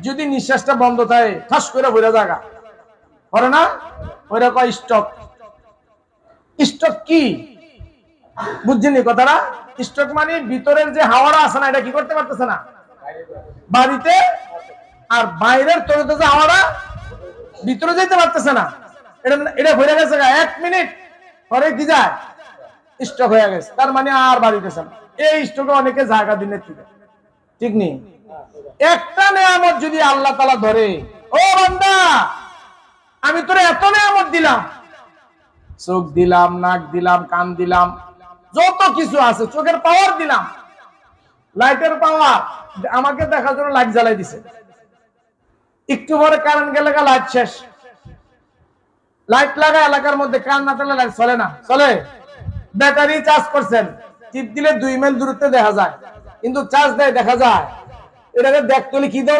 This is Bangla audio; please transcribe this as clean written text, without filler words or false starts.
যদি নিঃশ্বাসটা বন্ধ থাকে ঠাস করে ভরে জায়গা করে না, ওইটা কয় স্টক। স্টক কি বুঝছেন কথাটা? স্টক মানে ভিতরের যে হাওয়াটা আছে না, এটা কি করতে পারতেছে না বাড়িতে, আর বাইরের তরুতে যে হাওয়াটা ভিতরে যেতে পারতেছে না, এটা এটা ভরে গেছে 1 মিনিট পরে কি যায় স্টক হয়ে গেছে, তার মানে আর বাড়িতেছে না। এই স্টকে অনেকে জায়গা দিনের থেকে ঠিক নেই। একটা নেয়ামত যদি আল্লাহ তাআলা ধরে, ও বান্দা আমি তোরে এত নেয়ামত দিলাম, চোখ দিলাম, নাক দিলাম, কান দিলাম, যত কিছু আছে, চোখের পাওয়ার দিলাম, লাইটের পাওয়ার, আমাকে দেখার জন্য লাইট জ্বালাই দিছে, একটু পরে কারেন্ট গেলে লাইট শেষ, লাইট লাগা এলাকার মধ্যে, কারেন্ট না থাকলে লাইট চলে না, চলে। ব্যাটারি চার্জ করছেন, টিপ দিলে 2 মাইল দূরত্বে দেখা যায়, কিন্তু চার্জ দেয় দেখা যায়, এটাকে দেখতে হলে কি দেওয়া